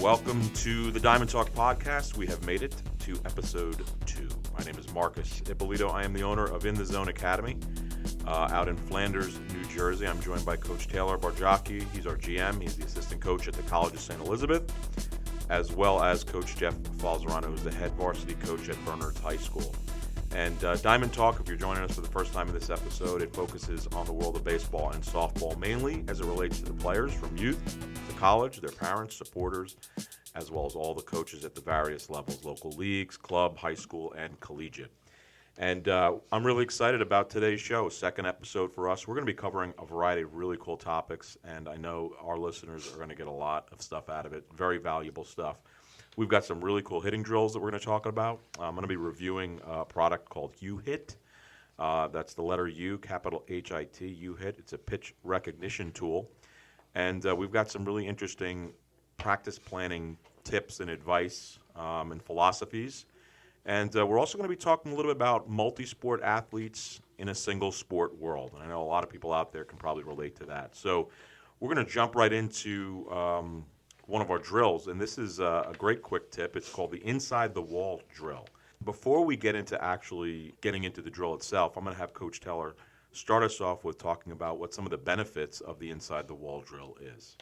Welcome to the Diamond Talk podcast. We have made it to episode 2. My name is Marcus Ippolito. I am the owner of In the Zone Academy out in Flanders, New Jersey. I'm joined by Coach Taylor Bargiacchi. He's our GM. He's the assistant coach at the College of St. Elizabeth, as well as Coach Jeff Falzarano, who's the head varsity coach at Bernards High School. And Diamond Talk, if you're joining us for the first time in this episode, it focuses on the world of baseball and softball, mainly as it relates to the players from youth to college, their parents, supporters, as well as all the coaches at the various levels, local leagues, club, high school, and collegiate. And I'm really excited about today's show, second episode for us. We're going to be covering a variety of really cool topics, and I know our listeners are going to get a lot of stuff out of it, very valuable stuff. We've got some really cool hitting drills that we're going to talk about. I'm going to be reviewing a product called U-Hit. That's the letter U, capital H-I-T, U-Hit. It's a pitch recognition tool. And we've got some really interesting practice planning tips and advice and philosophies. And we're also going to be talking a little bit about multi-sport athletes in a single sport world. And I know a lot of people out there can probably relate to that. So we're going to jump right into one of our drills, and this is a great quick tip. It's called the inside the wall drill. Before we get into actually getting into the drill itself, I'm going to have Coach Taylor start us off with talking about what some of the benefits of the inside the wall drill is.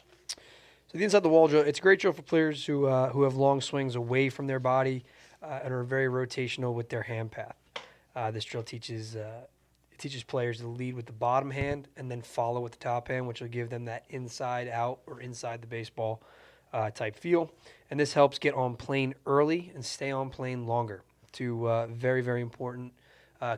So the inside the wall drill, it's a great drill for players who have long swings away from their body and are very rotational with their hand path. This drill teaches players to lead with the bottom hand and then follow with the top hand, which will give them that inside out or inside the baseball type feel. And this helps get on plane early and stay on plane longer. Two very, very important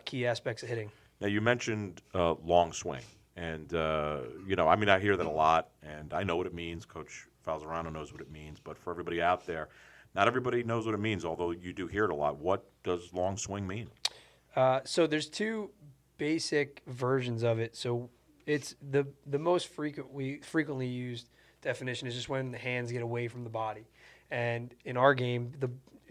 key aspects of hitting. Now, you mentioned long swing. And, I hear that a lot, and I know what it means. Coach Falzarano knows what it means. But for everybody out there, not everybody knows what it means, although you do hear it a lot. What does long swing mean? So there's two basic versions of it. So it's the most frequently used definition is just when the hands get away from the body. And in our game,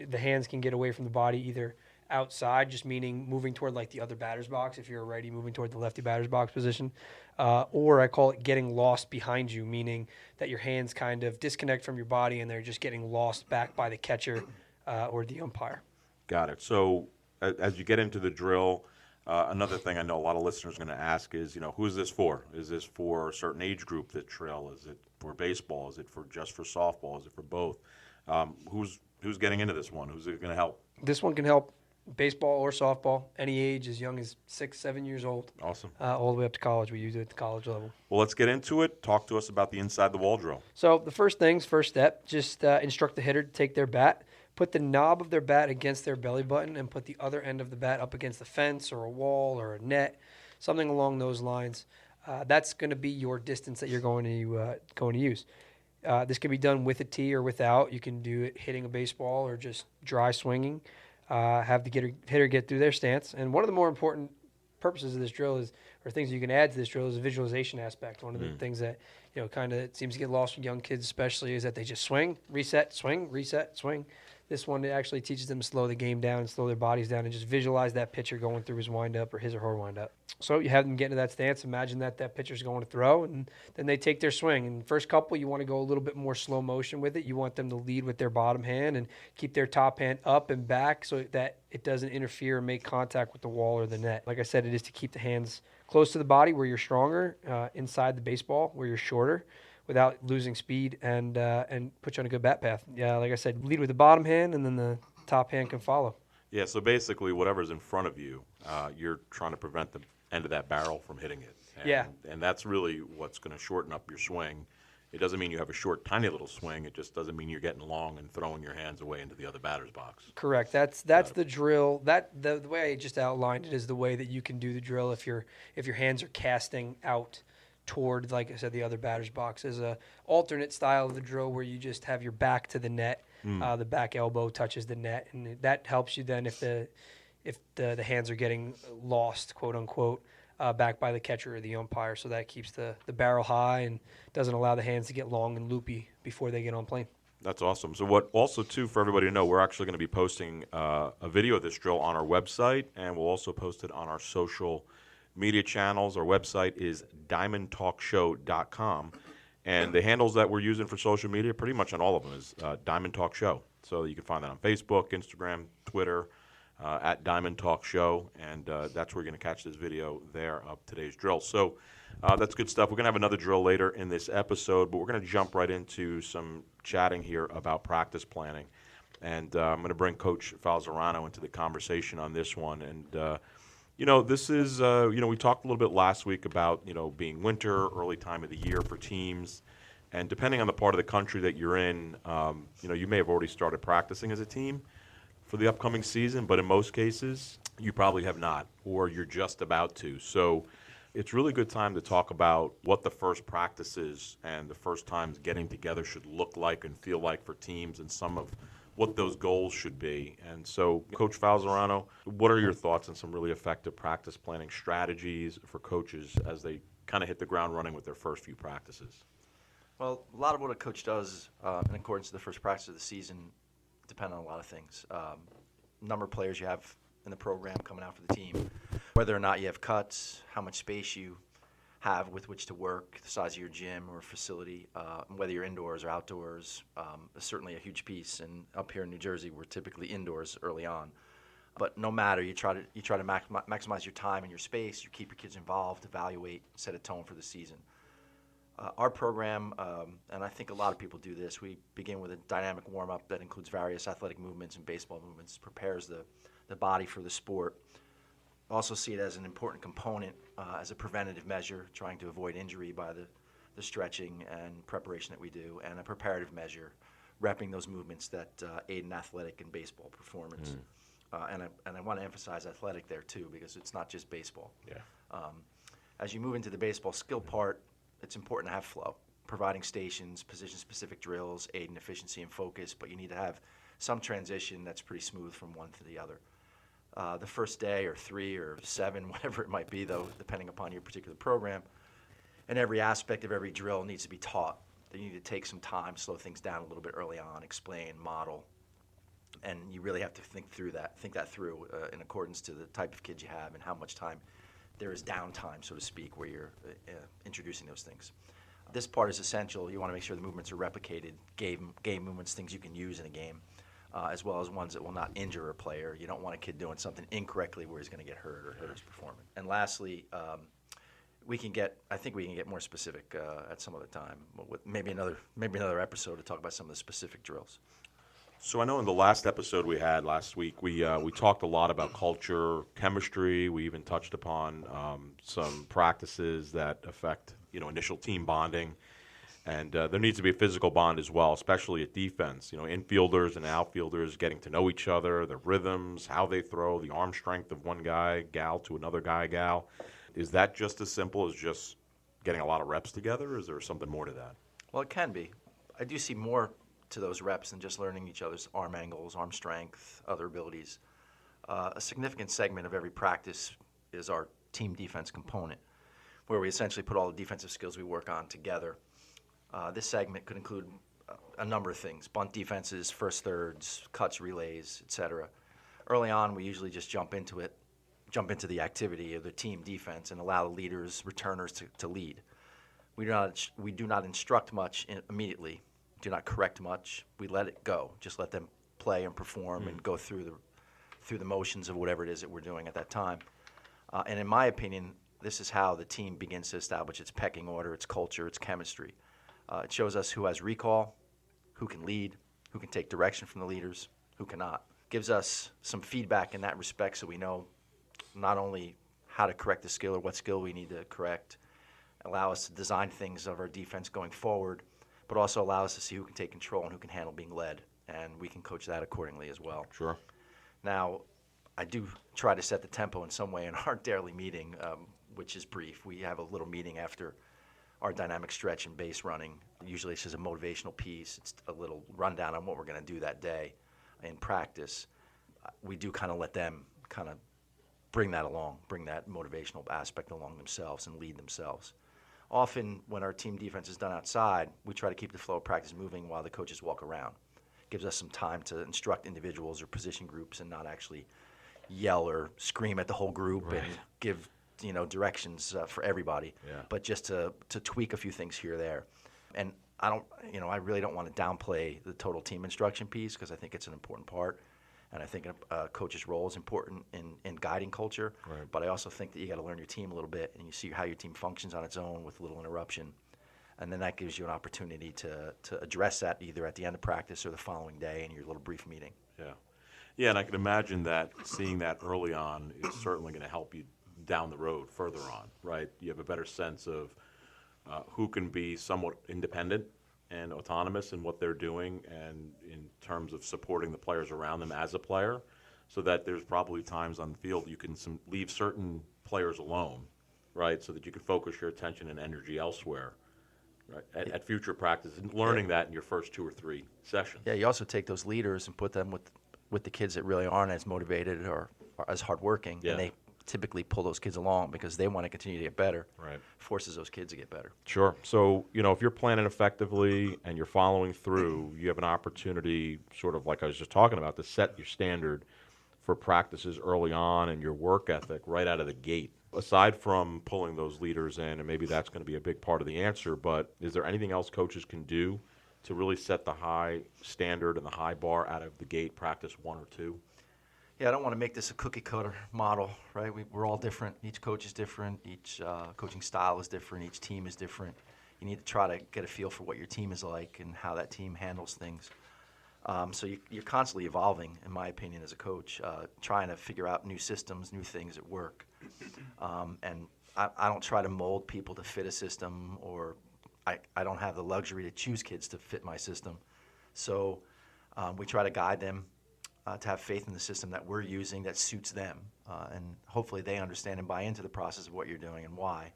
the hands can get away from the body either outside, just meaning moving toward like the other batter's box, if you're a righty, moving toward the lefty batter's box position, or I call it getting lost behind you, meaning that your hands kind of disconnect from your body and they're just getting lost back by the catcher or the umpire. Got it. So as you get into the drill, another thing I know a lot of listeners are going to ask is, who's this for? Is this for a certain age group, that drill? Is it for baseball? Is it for just for softball? Is it for both? Who's getting into this one? Who's it going to help? This one can help baseball or softball, any age, as young as 6, 7 years old. Awesome. All the way up to college. We use it at the college level. Well, let's get into it. Talk to us about the inside the wall drill. So the first step, just instruct the hitter to take their bat, put the knob of their bat against their belly button, and put the other end of the bat up against the fence or a wall or a net, something along those lines. That's going to be your distance that you're going to use. This can be done with a tee or without. You can do it hitting a baseball or just dry swinging. Have the hitter get through their stance. And one of the more important purposes of this drill or things you can add to this drill is a visualization aspect. One of the things that, kind of seems to get lost with young kids especially is that they just swing, reset, swing, reset, swing. This one, it actually teaches them to slow the game down and slow their bodies down and just visualize that pitcher going through his windup or his or her windup. So you have them get into that stance. Imagine that pitcher's going to throw, and then they take their swing. And the first couple, you want to go a little bit more slow motion with it. You want them to lead with their bottom hand and keep their top hand up and back so that it doesn't interfere or make contact with the wall or the net. Like I said, it is to keep the hands close to the body where you're stronger, inside the baseball where you're shorter, without losing speed and put you on a good bat path. Yeah, like I said, lead with the bottom hand, and then the top hand can follow. Yeah, so basically whatever's in front of you, you're trying to prevent the end of that barrel from hitting it. And that's really what's going to shorten up your swing. It doesn't mean you have a short, tiny little swing. It just doesn't mean you're getting long and throwing your hands away into the other batter's box. Correct. That's the drill. The way I just outlined it is the way that you can do the drill if your hands are casting out toward, like I said, the other batter's box. Is a alternate style of the drill where you just have your back to the net, the back elbow touches the net, and that helps you then if the hands are getting lost, quote unquote, back by the catcher or the umpire. So that keeps the barrel high and doesn't allow the hands to get long and loopy before they get on plane. That's awesome. So what also, too, for everybody to know, we're actually going to be posting a video of this drill on our website, and we'll also post it on our social media channels. Our website is diamondtalkshow.com. And the handles that we're using for social media, pretty much on all of them, is Diamond Talk Show. So you can find that on Facebook, Instagram, Twitter, at Diamond Talk Show, and that's where you're going to catch this video there of today's drill. So that's good stuff. We're going to have another drill later in this episode, but we're going to jump right into some chatting here about practice planning. And I'm going to bring Coach Falzarano into the conversation on this one. And, this is, we talked a little bit last week about, being winter, early time of the year for teams. And depending on the part of the country that you're in, you may have already started practicing as a team for the upcoming season, but in most cases, you probably have not, or you're just about to. So it's really good time to talk about what the first practices and the first times getting together should look like and feel like for teams, and some of what those goals should be. And so, Coach Falzarano, what are your thoughts on some really effective practice planning strategies for coaches as they kind of hit the ground running with their first few practices? Well, a lot of what a coach does in accordance to the first practice of the season depend on a lot of things. Number of players you have in the program coming out for the team, whether or not you have cuts, how much space you have with which to work, the size of your gym or facility, whether you're indoors or outdoors, is certainly a huge piece. And up here in New Jersey, we're typically indoors early on. But no matter, you try to maximize your time and your space. You keep your kids involved, evaluate, set a tone for the season. Our program, and I think a lot of people do this, we begin with a dynamic warm-up that includes various athletic movements and baseball movements, prepares the body for the sport. Also see it as an important component, as a preventative measure, trying to avoid injury by the stretching and preparation that we do, and a preparative measure, repping those movements that aid in athletic and baseball performance. And I want to emphasize athletic there too, because it's not just baseball. Yeah. As you move into the baseball skill part, it's important to have flow, providing stations, position-specific drills, aid in efficiency and focus, but you need to have some transition that's pretty smooth from one to the other. The first day or 3 or 7, whatever it might be, though, depending upon your particular program, and every aspect of every drill needs to be taught. You need to take some time, slow things down a little bit early on, explain, model, and you really have to think that through in accordance to the type of kids you have and how much time there is downtime, so to speak, where you're introducing those things. This part is essential. You want to make sure the movements are replicated, game movements, things you can use in a game, as well as ones that will not injure a player. You don't want a kid doing something incorrectly where he's going to get hurt or hurt his performance. And lastly, I think we can get more specific at some other time, with maybe another episode to talk about some of the specific drills. So I know in the last episode we had last week, we talked a lot about culture, chemistry. We even touched upon some practices that affect, initial team bonding. And there needs to be a physical bond as well, especially at defense. Infielders and outfielders getting to know each other, their rhythms, how they throw, the arm strength of one guy, gal, to another guy, gal. Is that just as simple as just getting a lot of reps together, or is there something more to that? Well, it can be. I do see more to those reps than just learning each other's arm angles, arm strength, other abilities. A significant segment of every practice is our team defense component, where we essentially put all the defensive skills we work on together. This segment could include a number of things: bunt defenses, first thirds, cuts, relays, etc. Early on, we usually just jump into the activity of the team defense and allow the leaders, returners to lead. We do not instruct much immediately. Do not correct much. We let it go. Just let them play and perform and go through the motions of whatever it is that we're doing at that time. And in my opinion, this is how the team begins to establish its pecking order, its culture, its chemistry. It shows us who has recall, who can lead, who can take direction from the leaders, who cannot. Gives us some feedback in that respect, so we know not only how to correct the skill or what skill we need to correct, allow us to design things of our defense going forward, but also allow us to see who can take control and who can handle being led, and we can coach that accordingly as well. Sure. Now, I do try to set the tempo in some way in our daily meeting, which is brief. We have a little meeting after our dynamic stretch and base running. Usually it's just a motivational piece. It's a little rundown on what we're going to do that day in practice. We do kind of let them kind of bring that motivational aspect along themselves and lead themselves. Often when our team defense is done outside, we try to keep the flow of practice moving while the coaches walk around. Gives us some time to instruct individuals or position groups and not actually yell or scream at the whole group and give directions for everybody, but just to tweak a few things here or there. And I really don't want to downplay the total team instruction piece because I think it's an important part. And I think a coach's role is important in guiding culture. Right. But I also think that you got to learn your team a little bit and you see how your team functions on its own with little interruption. And then that gives you an opportunity to address that either at the end of practice or the following day in your little brief meeting. Yeah. Yeah, and I can imagine that seeing that early on is certainly going to help you down the road further on, right? You have a better sense of who can be somewhat independent and autonomous in what they're doing and in terms of supporting the players around them as a player, so that there's probably times on the field you can leave certain players alone, right, so that you can focus your attention and energy elsewhere. Right, at future practice, and learning that in your first 2 or 3 sessions. Yeah, you also take those leaders and put them with the kids that really aren't as motivated or as hardworking, Yeah. and they typically pull those kids along because they want to continue to get better. Right. Forces those kids to get better. Sure. So, if you're planning effectively and you're following through, you have an opportunity, sort of like I was just talking about, to set your standard for practices early on and your work ethic right out of the gate. Aside from pulling those leaders in, and maybe that's going to be a big part of the answer, but is there anything else coaches can do to really set the high standard and the high bar out of the gate, practice 1 or 2? Yeah, I don't want to make this a cookie cutter model, right? We're all different. Each coach is different. Each coaching style is different. Each team is different. You need to try to get a feel for what your team is like and how that team handles things. So you're constantly evolving, in my opinion, as a coach, trying to figure out new systems, new things that work. And I don't try to mold people to fit a system, or I don't have the luxury to choose kids to fit my system. So we try to guide them to have faith in the system that we're using that suits them. And hopefully they understand and buy into the process of what you're doing and why.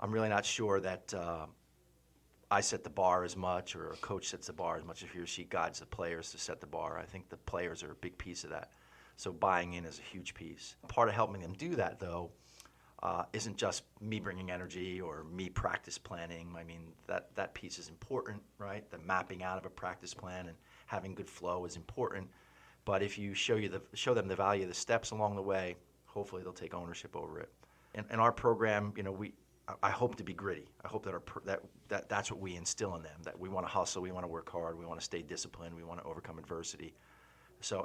I'm really not sure that I set the bar as much, or a coach sets the bar as much as he or she guides the players to set the bar. I think the players are a big piece of that. So buying in is a huge piece. Part of helping them do that, though, isn't just me bringing energy or me practice planning. I mean, that piece is important, right? The mapping out of a practice plan and having good flow is important. But if you show them the value of the steps along the way, hopefully they'll take ownership over it. In our program, I hope to be gritty. I hope that that's what we instill in them, that we want to hustle, we want to work hard, we want to stay disciplined, we want to overcome adversity.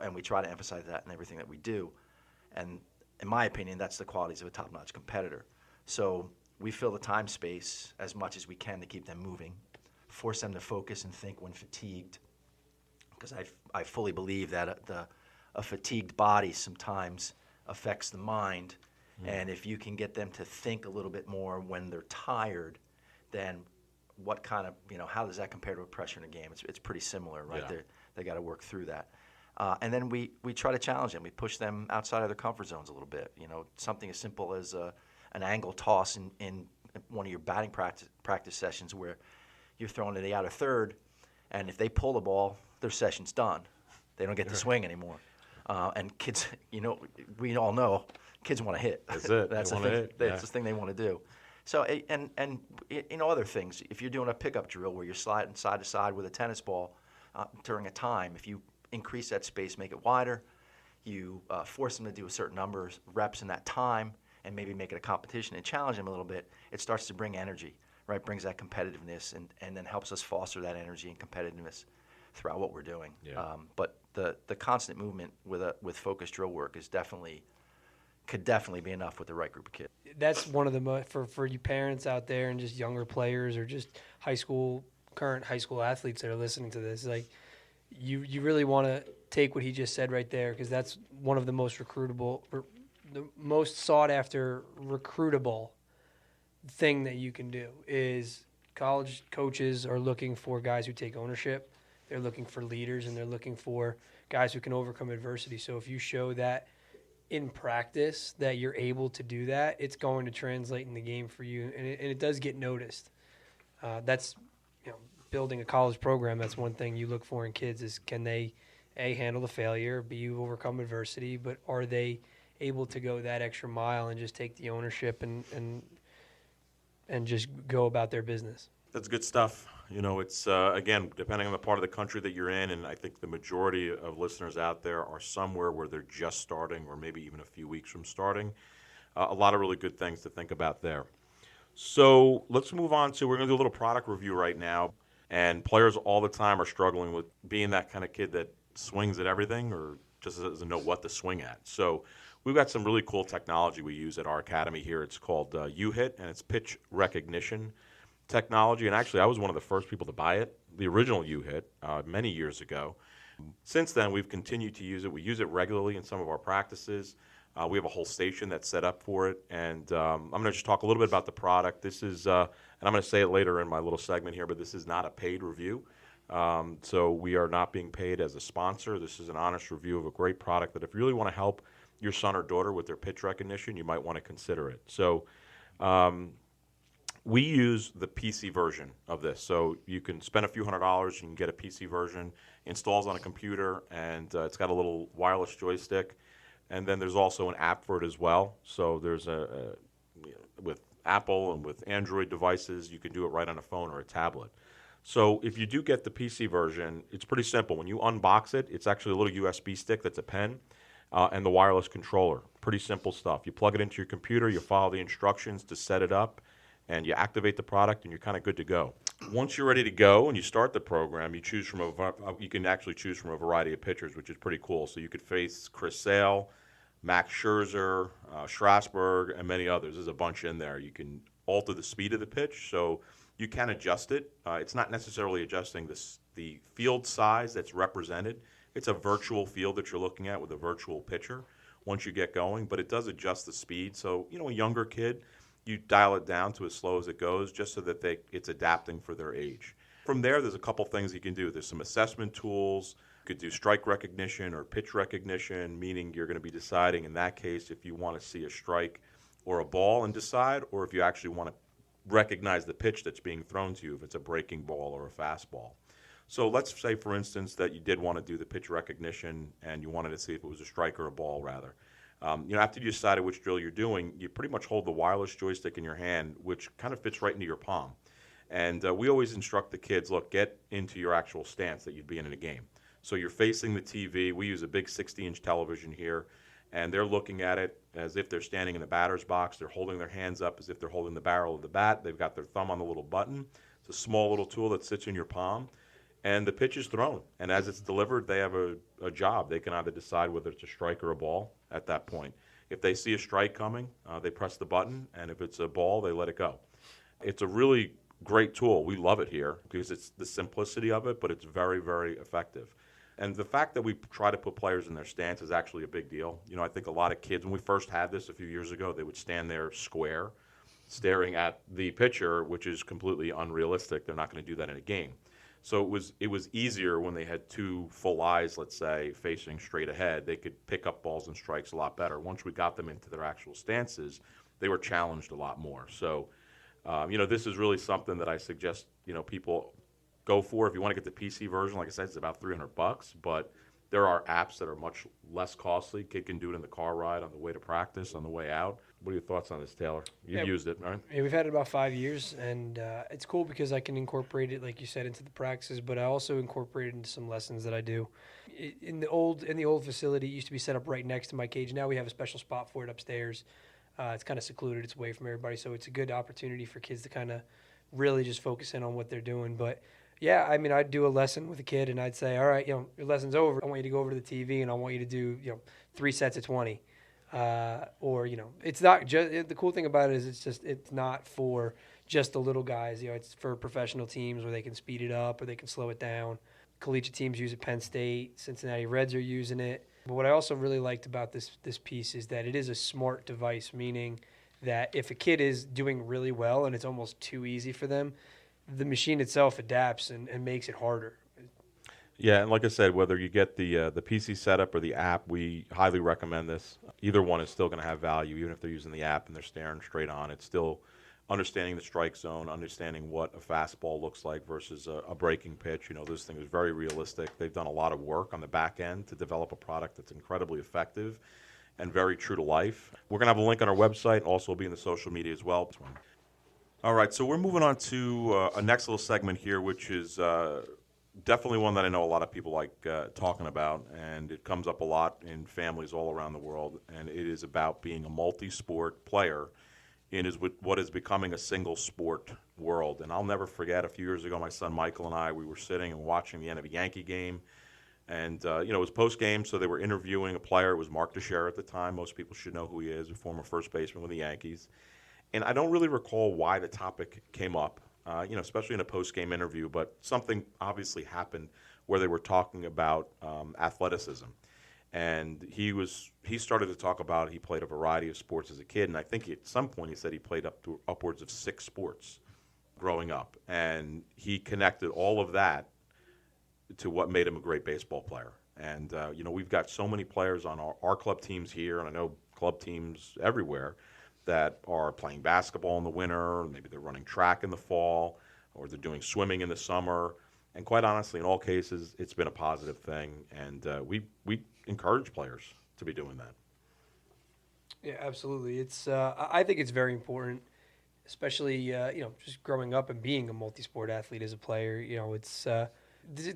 And we try to emphasize that in everything that we do. And in my opinion, that's the qualities of a top-notch competitor. So we fill the time space as much as we can to keep them moving, force them to focus and think when fatigued, because I fully believe that a fatigued body sometimes affects the mind. And if you can get them to think a little bit more when they're tired, then what kind of, how does that compare to a pressure in a game? It's pretty similar, right? Yeah. They got to work through that. And then we try to challenge them. We push them outside of their comfort zones a little bit. Something as simple as an angle toss in one of your batting practice sessions where you're throwing to the outer third, and if they pull the ball, their session's done. They don't get to swing anymore. And kids, we all know, kids want to hit. That's it. That's they the wanna thing. hit. That's the thing they want to do. So and other things. If you're doing a pickup drill where you're sliding side to side with a tennis ball during a time, if you increase that space, make it wider, you force them to do a certain number of reps in that time, and maybe make it a competition and challenge them a little bit, it starts to bring energy, right? Brings that competitiveness and then helps us foster that energy and competitiveness throughout what we're doing. Yeah. But the constant movement with focused drill work could definitely be enough with the right group of kids. That's one of the for you parents out there and just younger players or just current high school athletes that are listening to this. Like, you really want to take what he just said right there, because that's one of the most the most sought after recruitable thing that you can do. Is college coaches are looking for guys who take ownership. They're looking for leaders, and they're looking for guys who can overcome adversity. So if you show that in practice that you're able to do that, it's going to translate in the game for you, and it does get noticed. That's building a college program. That's one thing you look for in kids is, can they A, handle the failure, B, overcome adversity, but are they able to go that extra mile and just take the ownership and just go about their business? That's good stuff. It's, again, depending on the part of the country that you're in, and I think the majority of listeners out there are somewhere where they're just starting or maybe even a few weeks from starting. A lot of really good things to think about there. So let's move on to, we're going to do a little product review right now. And players all the time are struggling with being that kind of kid that swings at everything or just doesn't know what to swing at. So we've got some really cool technology we use at our academy here. It's called U-Hit, and it's pitch recognition technology. And actually, I was one of the first people to buy it, the original U-Hit, many years ago. Since then, we've continued to use it. We use it regularly in some of our practices. We have a whole station that's set up for it, and I'm going to just talk a little bit about the product. This is, and I'm going to say it later in my little segment here, but this is not a paid review. So we are not being paid as a sponsor. This is an honest review of a great product that if you really want to help your son or daughter with their pitch recognition, you might want to consider it. So we use the PC version of this. So you can spend a few $100s, you can get a PC version, installs on a computer, and it's got a little wireless joystick. And then there's also an app for it as well. So there's with Apple and with Android devices, you can do it right on a phone or a tablet. So if you do get the PC version, it's pretty simple. When you unbox it, it's actually a little USB stick that's a pen and the wireless controller. Pretty simple stuff. You plug it into your computer, you follow the instructions to set it up, and you activate the product, and you're kind of good to go. Once you're ready to go and you start the program, you can actually choose from a variety of pitchers, which is pretty cool. So you could face Chris Sale, Max Scherzer, Strasburg, and many others. There's a bunch in there. You can alter the speed of the pitch, so you can adjust it. It's not necessarily adjusting the field size that's represented. It's a virtual field that you're looking at with a virtual pitcher once you get going, but it does adjust the speed. So, a younger kid, you dial it down to as slow as it goes just so that it's adapting for their age. From there's a couple things you can do. There's some assessment tools. You could do strike recognition or pitch recognition, meaning you're going to be deciding in that case if you want to see a strike or a ball and decide, or if you actually want to recognize the pitch that's being thrown to you, if it's a breaking ball or a fastball. So let's say, for instance, that you did want to do the pitch recognition and you wanted to see if it was a strike or a ball, rather. After you decided which drill you're doing, you pretty much hold the wireless joystick in your hand, which kind of fits right into your palm. And we always instruct the kids, look, get into your actual stance that you'd be in a game. So you're facing the TV. We use a big 60-inch television here, and they're looking at it as if they're standing in the batter's box. They're holding their hands up as if they're holding the barrel of the bat. They've got their thumb on the little button. It's a small little tool that sits in your palm. And the pitch is thrown. And as it's delivered, they have a job. They can either decide whether it's a strike or a ball at that point. If they see a strike coming, they press the button. And if it's a ball, they let it go. It's a really great tool. We love it here because it's the simplicity of it, but it's very, very effective. And the fact that we try to put players in their stance is actually a big deal. I think a lot of kids, when we first had this a few years ago, they would stand there square, staring at the pitcher, which is completely unrealistic. They're not going to do that in a game. So it was easier when they had two full eyes, let's say, facing straight ahead. They could pick up balls and strikes a lot better. Once we got them into their actual stances, they were challenged a lot more. So, this is really something that I suggest, people go for. If you want to get the PC version, like I said, it's about $300, but there are apps that are much less costly. Kid can do it in the car ride, on the way to practice, on the way out. What are your thoughts on this, Taylor? You've used it, right? Yeah, we've had it about 5 years, and it's cool because I can incorporate it, like you said, into the practices, but I also incorporate it into some lessons that I do. In the old facility, it used to be set up right next to my cage. Now we have a special spot for it upstairs. It's kind of secluded. It's away from everybody, so it's a good opportunity for kids to kind of really just focus in on what they're doing. But yeah, I'd do a lesson with a kid, and I'd say, all right, your lesson's over. I want you to go over to the TV, and I want you to do 3 sets of 20. It's not just, the cool thing about it is it's not for just the little guys. It's for professional teams where they can speed it up or they can slow it down. Collegiate teams use it. Penn State, Cincinnati Reds are using it. But what I also really liked about this piece is that it is a smart device, meaning that if a kid is doing really well and it's almost too easy for them, the machine itself adapts and makes it harder. Yeah, and like I said, whether you get the PC setup or the app, we highly recommend this. Either one is still going to have value, even if they're using the app and they're staring straight on. It's still understanding the strike zone, understanding what a fastball looks like versus a breaking pitch. This thing is very realistic. They've done a lot of work on the back end to develop a product that's incredibly effective and very true to life. We're going to have a link on our website, and also will be in the social media as well. All right, so we're moving on to a next little segment here, which is definitely one that I know a lot of people like talking about, and it comes up a lot in families all around the world, and it is about being a multi-sport player in what is becoming a single sport world. And I'll never forget, a few years ago, my son Michael and I, we were sitting and watching the end of a Yankee game. And, it was post-game, so they were interviewing a player. It was Mark Teixeira at the time. Most people should know who he is, a former first baseman with the Yankees. And I don't really recall why the topic came up, especially in a post-game interview, but something obviously happened where they were talking about athleticism. And he started to talk about he played a variety of sports as a kid, and I think at some point he said he played upwards of 6 sports growing up, and he connected all of that to what made him a great baseball player. And we've got so many players on our club teams here, and I know club teams everywhere that are playing basketball in the winter, maybe they're running track in the fall, or they're doing swimming in the summer. And quite honestly, in all cases, it's been a positive thing, and we encourage players to be doing that. Yeah, absolutely. It's I think it's very important, especially just growing up and being a multi-sport athlete as a player. It's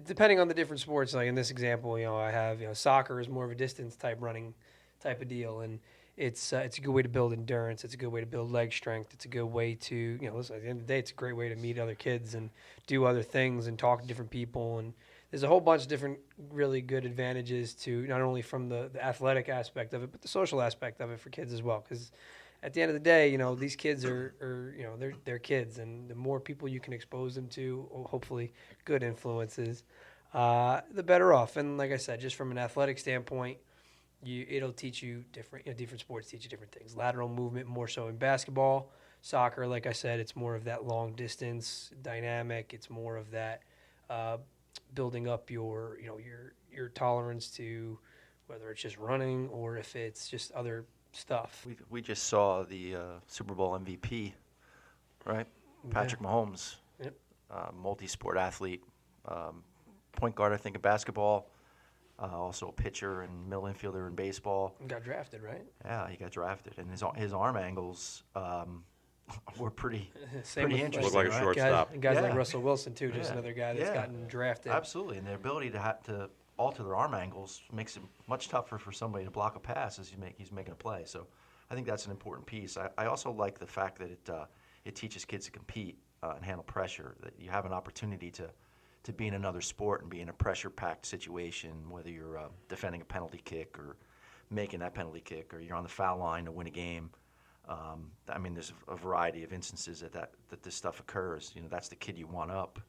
depending on the different sports. Like in this example, I have soccer is more of a distance type running type of deal, and it's a good way to build endurance. It's a good way to build leg strength. It's a good way to listen, at the end of the day, it's a great way to meet other kids and do other things and talk to different people. And there's a whole bunch of different really good advantages to not only from the athletic aspect of it, but the social aspect of it for kids as well. Because at the end of the day, these kids are they're kids, and the more people you can expose them to, hopefully good influences, the better off. And like I said, just from an athletic standpoint, it'll teach you different sports teach you different things. Lateral movement more so in basketball. Soccer, like I said, it's more of that long distance dynamic. It's more of that building up your tolerance to whether it's just running or if it's just other stuff. We just saw the Super Bowl MVP, right? Patrick Mahomes, Yep. Multi-sport athlete, point guard, I think, in basketball. Also a pitcher and middle infielder in baseball. Got drafted, right? Yeah, he got drafted, and his arm angles were pretty interesting. Looked like a shortstop. Guys like Russell Wilson too, just Yeah. another guy that's gotten drafted. Absolutely, and the ability to alter their arm angles makes it much tougher for somebody to block a pass as he's making a play. So I think that's an important piece. I also like the fact that it teaches kids to compete and handle pressure. That you have an opportunity to be in another sport and be in a pressure-packed situation, whether you're defending a penalty kick or making that penalty kick, or you're on the foul line to win a game. There's a variety of instances that this stuff occurs. That's the kid you want up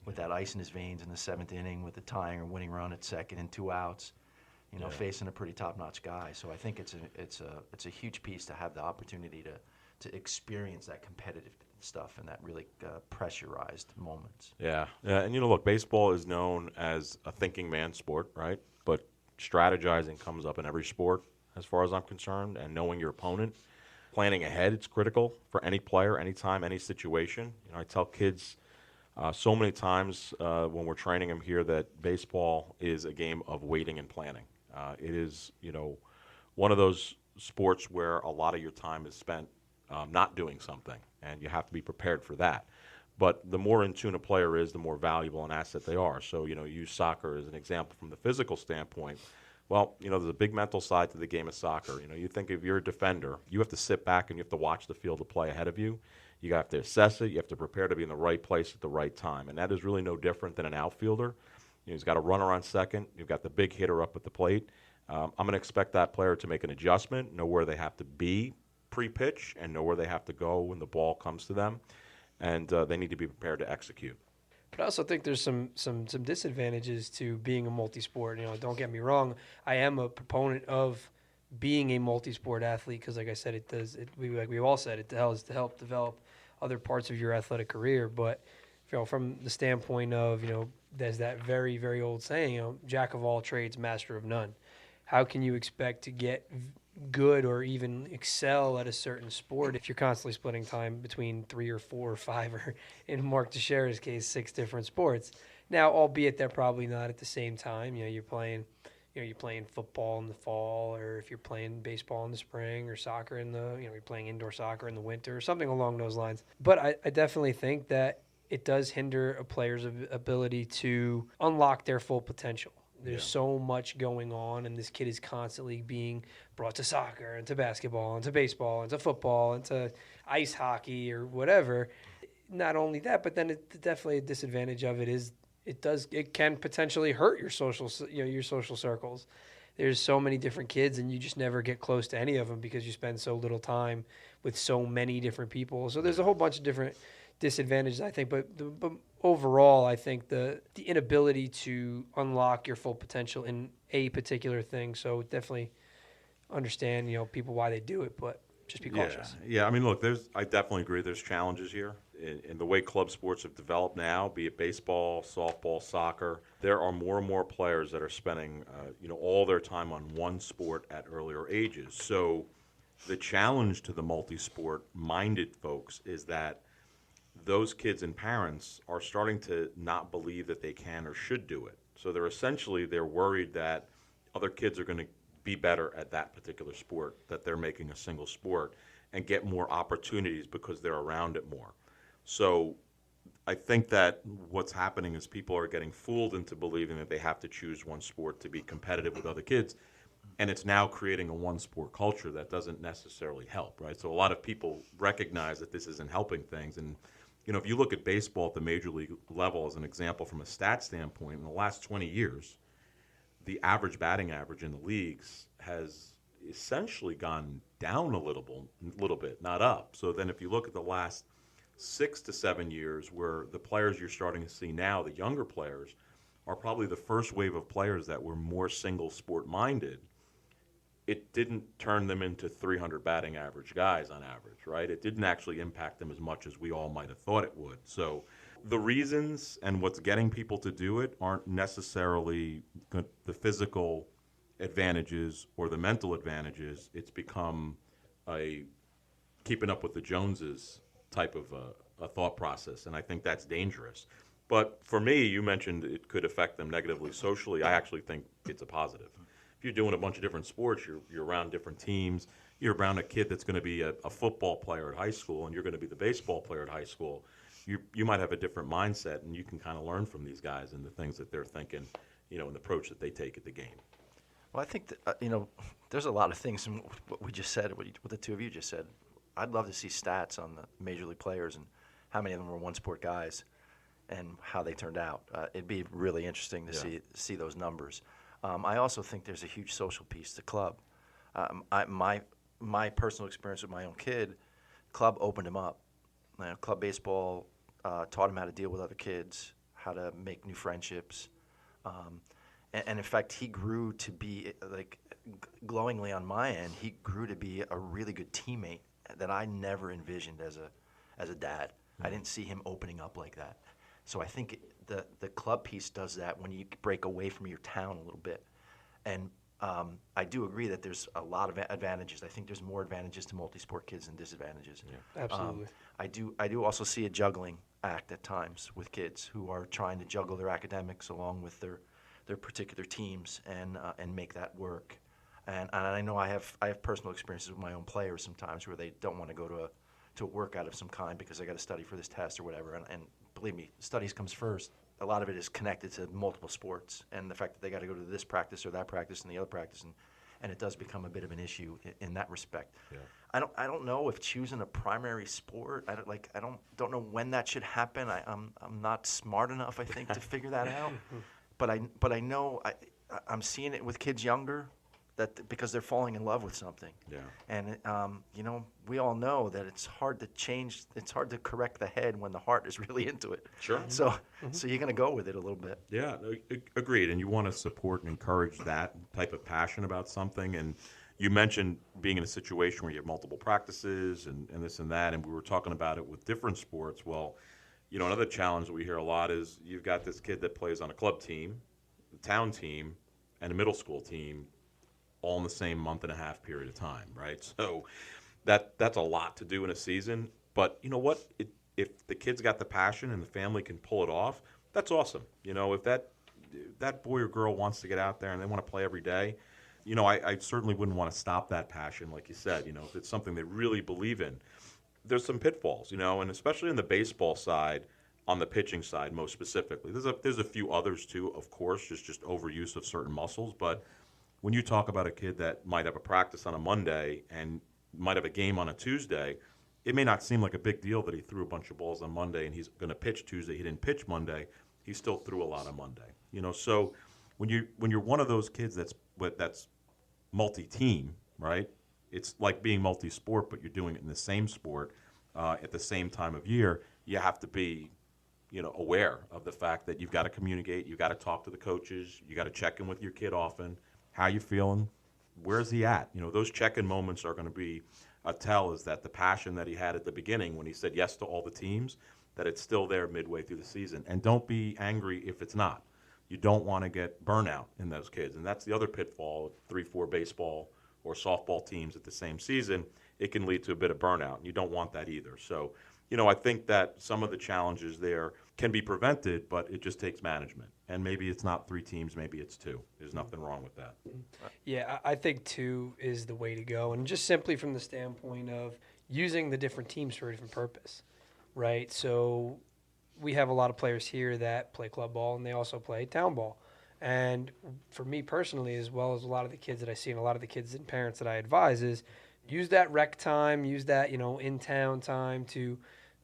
with that ice in his veins in the 7th inning with the tying or winning run at second and 2 outs, facing a pretty top-notch guy. So I think it's a huge piece to have the opportunity to experience that competitive stuff and that really pressurized moments. Yeah. And look, baseball is known as a thinking man's sport, right? But strategizing comes up in every sport as far as I'm concerned, and knowing your opponent. Planning ahead, it's critical for any player, anytime, any situation. I tell kids so many times when we're training them here that baseball is a game of waiting and planning. It is, one of those sports where a lot of your time is spent not doing something, and you have to be prepared for that. But the more in tune a player is, the more valuable an asset they are. So, use soccer as an example from the physical standpoint. Well, there's a big mental side to the game of soccer. You think if you're a defender, you have to sit back and you have to watch the field of play ahead of you. You have to assess it. You have to prepare to be in the right place at the right time. And that is really no different than an outfielder. He's got a runner on second. You've got the big hitter up at the plate. I'm going to expect that player to make an adjustment, know where they have to be pre-pitch, and know where they have to go when the ball comes to them. And they need to be prepared to execute. But I also think there's some disadvantages to being a multi-sport. Don't get me wrong. I am a proponent of being a multi-sport athlete because, like I said, like we all said, it helps to help develop other parts of your athletic career. But from the standpoint of there's that very, very old saying, jack of all trades, master of none. How can you expect to get good or even excel at a certain sport if you're constantly splitting time between 3 or 4 or 5, or in Mark Teixeira's case, 6 different sports? Now, albeit they're probably not at the same time. You're playing football in the fall, or if you're playing baseball in the spring, or soccer you're playing indoor soccer in the winter, or something along those lines. But I definitely think that it does hinder a player's ability to unlock their full potential. There's so much going on, and this kid is constantly being brought to soccer and to basketball and to baseball and to football and to ice hockey or whatever. Not only that, but then definitely a disadvantage of it is it can potentially hurt your your social circles. There's so many different kids, and you just never get close to any of them because you spend so little time with so many different people. So there's a whole bunch of different disadvantages, I think. But overall, I think the inability to unlock your full potential in a particular thing. So definitely understand, people why they do it, but just be cautious. Yeah. I mean, look, I definitely agree. There's challenges here in the way club sports have developed now, be it baseball, softball, soccer. There are more and more players that are spending, all their time on one sport at earlier ages. So the challenge to the multi-sport minded folks is that those kids and parents are starting to not believe that they can or should do it. So they're worried that other kids are going to be better at that particular sport, that they're making a single sport, and get more opportunities because they're around it more. So I think that what's happening is people are getting fooled into believing that they have to choose one sport to be competitive with other kids, and it's now creating a one-sport culture that doesn't necessarily help, right? So a lot of people recognize that this isn't helping things, and if you look at baseball at the major league level as an example from a stat standpoint, in the last 20 years, the average batting average in the leagues has essentially gone down a little bit, not up. So then if you look at the last 6 to 7 years, where the players you're starting to see now, the younger players, are probably the first wave of players that were more single sport minded, it didn't turn them into 300 batting average guys on average, right? It didn't actually impact them as much as we all might have thought it would. So the reasons and what's getting people to do it aren't necessarily the physical advantages or the mental advantages. It's become a keeping up with the Joneses type of a thought process, and I think that's dangerous. But for me, you mentioned it could affect them negatively socially. I actually think it's a positive. If you're doing a bunch of different sports, you're around different teams, you're around a kid that's going to be a football player at high school, and you're going to be the baseball player at high school, you might have a different mindset, and you can kind of learn from these guys and the things that they're thinking, and the approach that they take at the game. Well, I think that, there's a lot of things in what we just said, what the two of you just said. I'd love to see stats on the major league players and how many of them were one-sport guys and how they turned out. It'd be really interesting to see those numbers. I also think there's a huge social piece to club. My personal experience with my own kid, club opened him up. Club baseball taught him how to deal with other kids, how to make new friendships. And in fact, he grew to be, glowingly on my end, he grew to be a really good teammate that I never envisioned as a dad. Mm-hmm. I didn't see him opening up like that. So I think the club piece does that when you break away from your town a little bit. And I do agree that there's a lot of advantages. I think there's more advantages to multi-sport kids than disadvantages. Yeah, absolutely. I do also see a juggling act at times with kids who are trying to juggle their academics along with their particular teams and make that work. And I know I have personal experiences with my own players sometimes where they don't want to go to a workout of some kind because they got to study for this test or whatever. And believe me, studies comes first. A lot of it is connected to multiple sports and the fact that they got to go to this practice or that practice and the other practice, and it does become a bit of an issue in that respect. Yeah. I don't know if choosing a primary sport. I don't know when that should happen. I'm not smart enough, I think, to figure that out. But I know I'm seeing it with kids younger. That because they're falling in love with something. Yeah. And we all know that it's hard to change. It's hard to correct the head when the heart is really into it. Sure. So you're going to go with it a little bit. Yeah, agreed. And you want to support and encourage that type of passion about something. And you mentioned being in a situation where you have multiple practices and this and that. And we were talking about it with different sports. Well, another challenge that we hear a lot is you've got this kid that plays on a club team, a town team, and a middle school team, all in the same month and a half period of time, right? So that's a lot to do in a season. But you know what? If the kid's got the passion and the family can pull it off, that's awesome. If that boy or girl wants to get out there and they want to play every day, I certainly wouldn't want to stop that passion, like you said. If it's something they really believe in, there's some pitfalls, and especially in the baseball side, on the pitching side most specifically. There's a few others too, of course, just overuse of certain muscles. But when you talk about a kid that might have a practice on a Monday and might have a game on a Tuesday, it may not seem like a big deal that he threw a bunch of balls on Monday and he's going to pitch Tuesday. He didn't pitch Monday. He still threw a lot on Monday. So when you're one of those kids that's multi-team, right? It's like being multi-sport, but you're doing it in the same sport at the same time of year. You have to be, aware of the fact that you've got to communicate, you've got to talk to the coaches, you got to check in with your kid often. How you feeling? Where's he at? Those check-in moments are going to be a tell. Is that the passion that he had at the beginning when he said yes to all the teams, that it's still there midway through the season. And don't be angry if it's not. You don't want to get burnout in those kids. And that's the other pitfall of 3-4 baseball or softball teams at the same season. It can lead to a bit of burnout. And you don't want that either. So, I think that some of the challenges there can be prevented, but it just takes management. And maybe it's not 3 teams, maybe it's 2. There's nothing wrong with that. Yeah, I think 2 is the way to go. And just simply from the standpoint of using the different teams for a different purpose, right? So we have a lot of players here that play club ball and they also play town ball. And for me personally, as well as a lot of the kids that I see and a lot of the kids and parents that I advise, is use that rec time, use that, in-town time to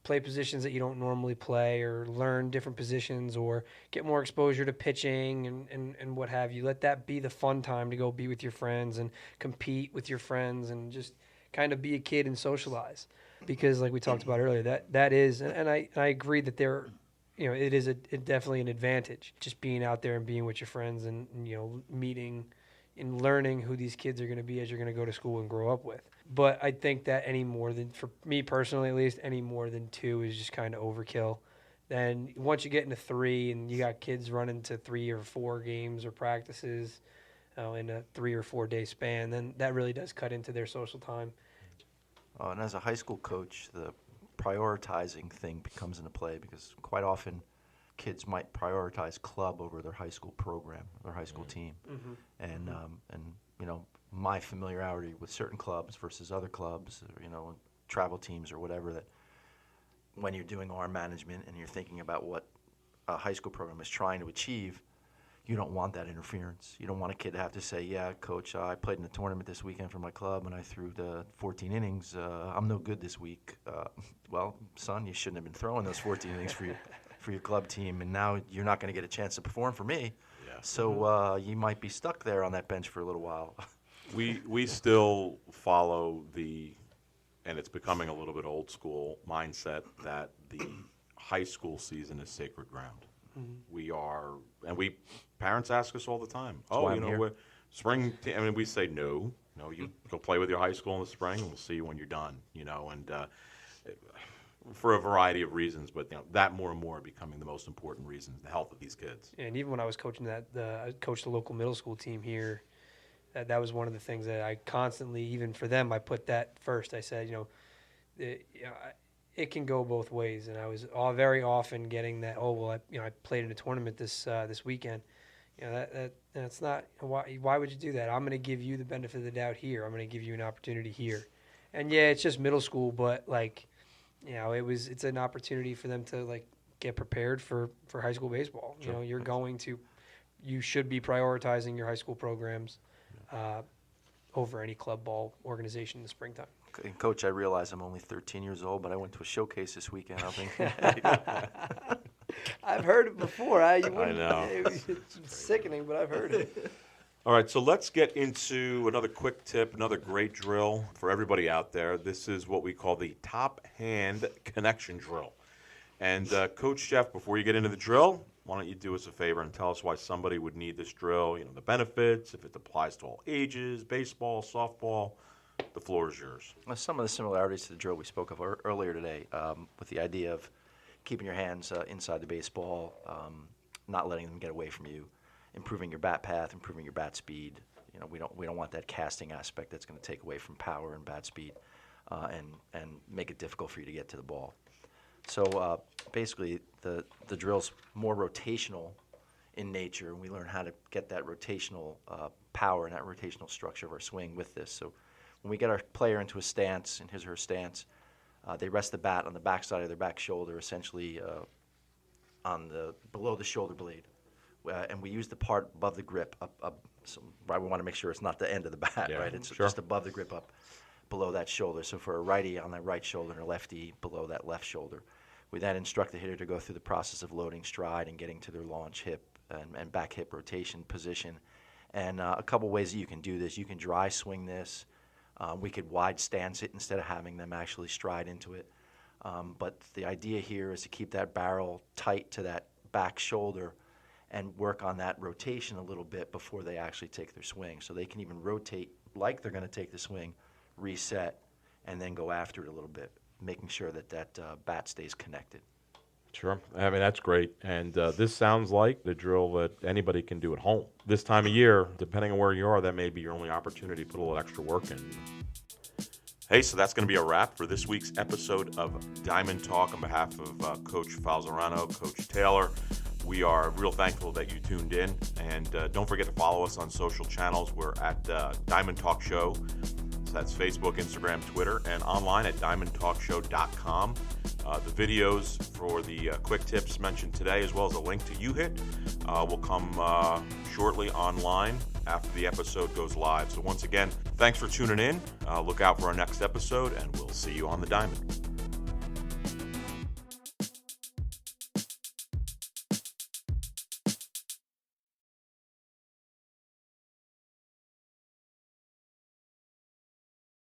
play positions that you don't normally play or learn different positions or get more exposure to pitching and what have you. Let that be the fun time to go be with your friends and compete with your friends and just kind of be a kid and socialize. Because like we talked about earlier, that is, and I agree that it is definitely an advantage just being out there and being with your friends and meeting and learning who these kids are going to be as you're going to go to school and grow up with. But I think that any more than, for me personally at least, any more than 2 is just kind of overkill. Then once you get into 3 and you got kids running to 3 or 4 games or practices in a 3 or 4 day span, then that really does cut into their social time. And as a high school coach, the prioritizing thing comes into play because quite often kids might prioritize club over their high school program, their high school team. Mm-hmm. And my familiarity with certain clubs versus other clubs, travel teams or whatever, that when you're doing arm management and you're thinking about what a high school program is trying to achieve, you don't want that interference. You don't want a kid to have to say, yeah, coach, I played in a tournament this weekend for my club and I threw the 14 innings. I'm no good this week. Well, son, you shouldn't have been throwing those 14 innings for your club team, and now you're not going to get a chance to perform for me. Yeah. So you might be stuck there on that bench for a little while. We still follow and it's becoming a little bit old school mindset that the high school season is sacred ground. Mm-hmm. Parents ask us all the time, spring, we say no, you go play with your high school in the spring and we'll see you when you're done, and for a variety of reasons, but that more and more becoming the most important reason, the health of these kids. And even when I was coaching I coached the local middle school team here. That was one of the things that I constantly, even for them, I put that first. I said, it can go both ways, and I was very often getting that. I played in a tournament this weekend. That's not why would you do that? I'm going to give you the benefit of the doubt here. I'm going to give you an opportunity here, and yeah, it's just middle school, but it's an opportunity for them to get prepared for high school baseball. Sure. You should be prioritizing your high school programs over any club ball organization in the springtime. And Coach, I realize I'm only 13 years old, but I went to a showcase this weekend. I think I've heard it before. I know. It's sickening, but I've heard it. All right, so let's get into another quick tip, another great drill for everybody out there. This is what we call the top hand connection drill. And Coach Jeff, before you get into the drill, why don't you do us a favor and tell us why somebody would need this drill, the benefits, if it applies to all ages, baseball, softball. The floor is yours. Well, some of the similarities to the drill we spoke of earlier today, with the idea of keeping your hands inside the baseball, not letting them get away from you, improving your bat path, improving your bat speed. We don't want that casting aspect that's going to take away from power and bat speed, and make it difficult for you to get to the ball. So basically, the drill's more rotational in nature, and we learn how to get that rotational power and that rotational structure of our swing with this. So when we get our player into a stance, in his or her stance, they rest the bat on the backside of their back shoulder, essentially on the below the shoulder blade, and we use the part above the grip up. So right, we want to make sure it's not the end of the bat, Yeah, right? It's sure. just above the grip up below that shoulder. So for a righty on that right shoulder and a lefty below that left shoulder. We then instruct the hitter to go through the process of loading stride and getting to their launch hip and back hip rotation position. And a couple ways that you can do this. You can dry swing this. We could wide stance it instead of having them actually stride into it. But the idea here is to keep that barrel tight to that back shoulder and work on that rotation a little bit before they actually take their swing. So they can even rotate like they're going to take the swing, reset, and then go after it a little bit, making sure that that bat stays connected. Sure. I mean, that's great. And this sounds like the drill that anybody can do at home. This time of year, depending on where you are, that may be your only opportunity to put a little extra work in. Hey, so that's going to be a wrap for this week's episode of Diamond Talk. On behalf of Coach Falzarano, Coach Taylor, we are real thankful that you tuned in. And don't forget to follow us on social channels. We're at Diamond Talk Show. So that's Facebook, Instagram, Twitter, and online at diamondtalkshow.com. The videos for the quick tips mentioned today, as well as a link to UHIT, will come shortly online after the episode goes live. So once again, thanks for tuning in. Look out for our next episode, and we'll see you on the diamond.